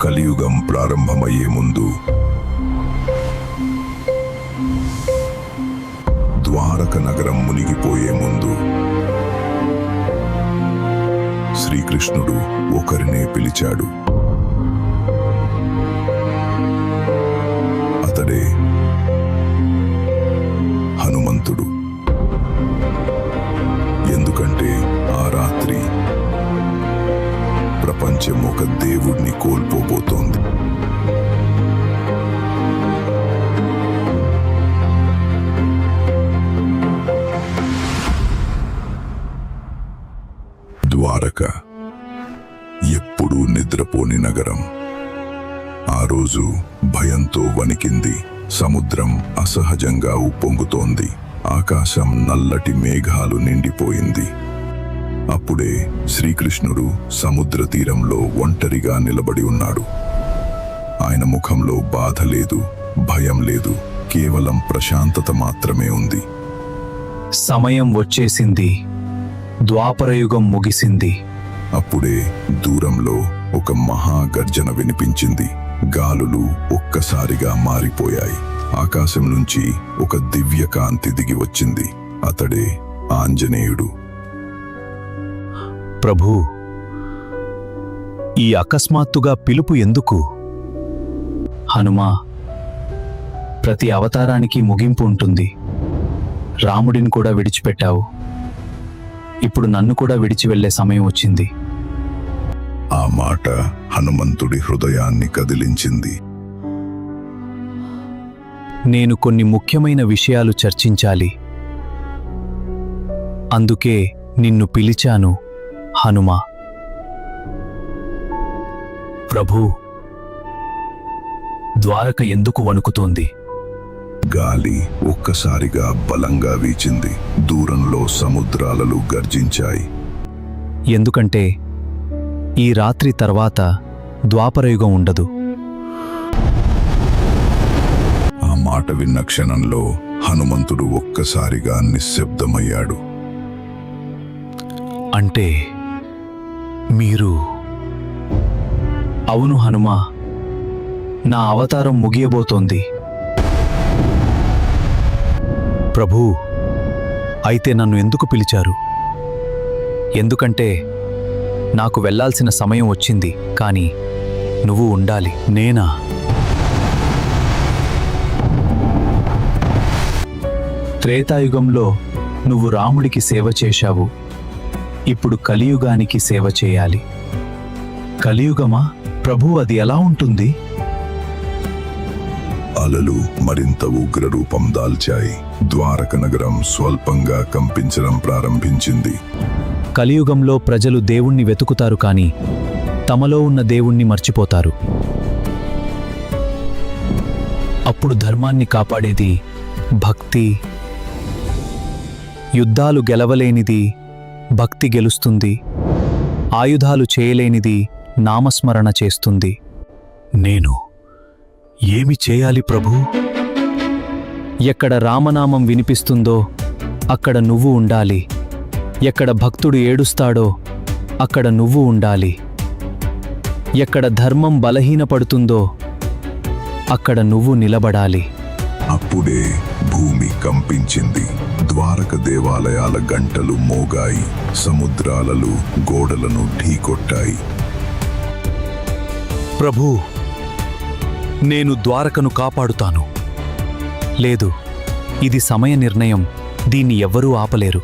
కలియుగం ప్రారంభమయ్యే ముందు ద్వారక నగరం మునిగిపోయే ముందు శ్రీకృష్ణుడు ఒకరినే పిలిచాడు. అతడే హనుమంతుడు. ఎందుకంటే ఆ రాత్రి ప్రపంచం ఒక దేవుడిని కోల్పోబోతోంది. ద్వారక ఎప్పుడూ నిద్రపోని నగరం ఆ రోజు భయంతో వణికింది. సముద్రం అసహజంగా ఉప్పొంగుతోంది. ఆకాశం నల్లటి మేఘాలు నిండిపోయింది. అప్పుడే శ్రీకృష్ణుడు సముద్ర తీరంలో ఒంటరిగా నిలబడి ఉన్నాడు. ఆయన ముఖంలో బాధ లేదు, భయం లేదు, కేవలం ప్రశాంతత మాత్రమే ఉంది. సమయం వచ్చేసింది. ద్వాపరయుగం ముగిసింది. అప్పుడే దూరంలో ఒక మహాగర్జన వినిపించింది. గాలులు ఒక్కసారిగా మారిపోయాయి. ఆకాశం నుంచి ఒక దివ్య కాంతి దిగి వచ్చింది. అతడే ఆంజనేయుడు. ప్రభూ, ఈ అకస్మాత్తుగా పిలుపు ఎందుకు? హనుమా, ప్రతి అవతారానికి ముగింపు ఉంటుంది. రాముడిని కూడా విడిచిపెట్టావు. ఇప్పుడు నన్ను కూడా విడిచి వెళ్ళే సమయం వచ్చింది. ఆ మాట హనుమంతుడి హృదయాన్ని కదిలించింది. నేను కొన్ని ముఖ్యమైన విషయాలు చర్చించాలి. అందుకే నిన్ను పిలిచాను హనుమా. ప్రభూ, ద్వారక ఎందుకు వణుకుతోంది? గాలి ఒక్కసారిగా బలంగా వీచింది. దూరంలో సముద్రాలలు గర్జించాయి. ఎందుకంటే ఈ రాత్రి తర్వాత ద్వాపరయుగం ఉండదు. ఆ మాట విన్న క్షణంలో హనుమంతుడు ఒక్కసారిగా నిశ్శబ్దమయ్యాడు. అంటే మీరు... అవును హనుమా, నా అవతారం ముగియబోతోంది. ప్రభూ, అయితే నన్ను ఎందుకు పిలిచారు? ఎందుకంటే నాకు వెళ్ళాల్సిన సమయం వచ్చింది, కానీ నువ్వు ఉండాలి. నేనా? త్రేతాయుగంలో నువ్వు రాముడికి సేవ చేశావు. ఇప్పుడు కలియుగానికి సేవ చేయాలి. కలియుగమా? ప్రభూ, అది ఎలా ఉంటుంది? అలలు మరింత ఉగ్రరూపం దాల్చాయి. ద్వారక నగరం స్వల్పంగా కంపించడం ప్రారంభించింది. కలియుగంలో ప్రజలు దేవుణ్ణి వెతుకుతారు, కానీ తమలో ఉన్న దేవుణ్ణి మర్చిపోతారు. అప్పుడు ధర్మాన్ని కాపాడేది భక్తి. యుద్ధాలు గెలవలేనిది భక్తి గెలుస్తుంది. ఆయుధాలు చేయలేనిది నామస్మరణ చేస్తుంది. నేను ఏమి చేయాలి ప్రభూ? ఎక్కడ రామనామం వినిపిస్తుందో అక్కడ నువ్వు ఉండాలి. ఎక్కడ భక్తుడు ఏడుస్తాడో అక్కడ నువ్వు ఉండాలి. ఎక్కడ ధర్మం బలహీనపడుతుందో అక్కడ నువ్వు నిలబడాలి. అప్పుడే భూమి కంపించింది. ద్వారక దేవాలయాల గంటలు మోగాయి. సముద్రాలలు గోడలను ఢీకొట్టాయి. ప్రభూ, నేను ద్వారకను కాపాడుతాను. లేదు, ఇది సమయ నిర్ణయం. దీన్ని ఎవ్వరూ ఆపలేరు.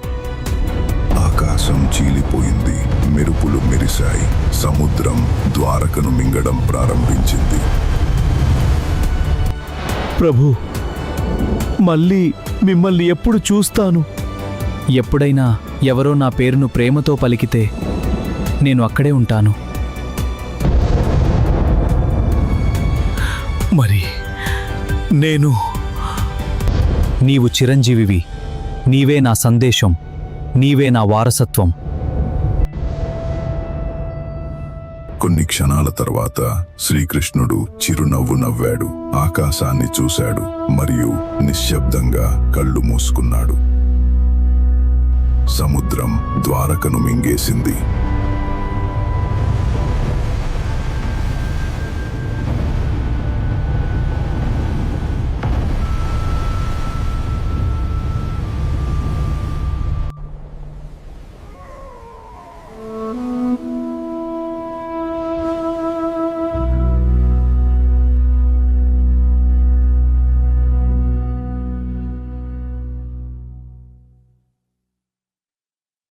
ఆకాశం చీలిపోయింది. మెరుపులు మెరిశాయి. సముద్రం ద్వారకను మింగడం ప్రారంభించింది. ప్రభూ, మళ్ళీ మిమ్మల్ని ఎప్పుడు చూస్తాను? ఎప్పుడైనా ఎవరో నా పేరును ప్రేమతో పలికితే నేను అక్కడే ఉంటాను. మరి నేను... నీవు చిరంజీవివి. నీవే నా సందేశం. నీవే నా వారసత్వం. కొన్ని క్షణాల తర్వాత శ్రీకృష్ణుడు చిరునవ్వు నవ్వాడు. ఆకాశాన్ని చూశాడు మరియు నిశ్శబ్దంగా కళ్ళు మూసుకున్నాడు. సముద్రం ద్వారకను మింగేసింది.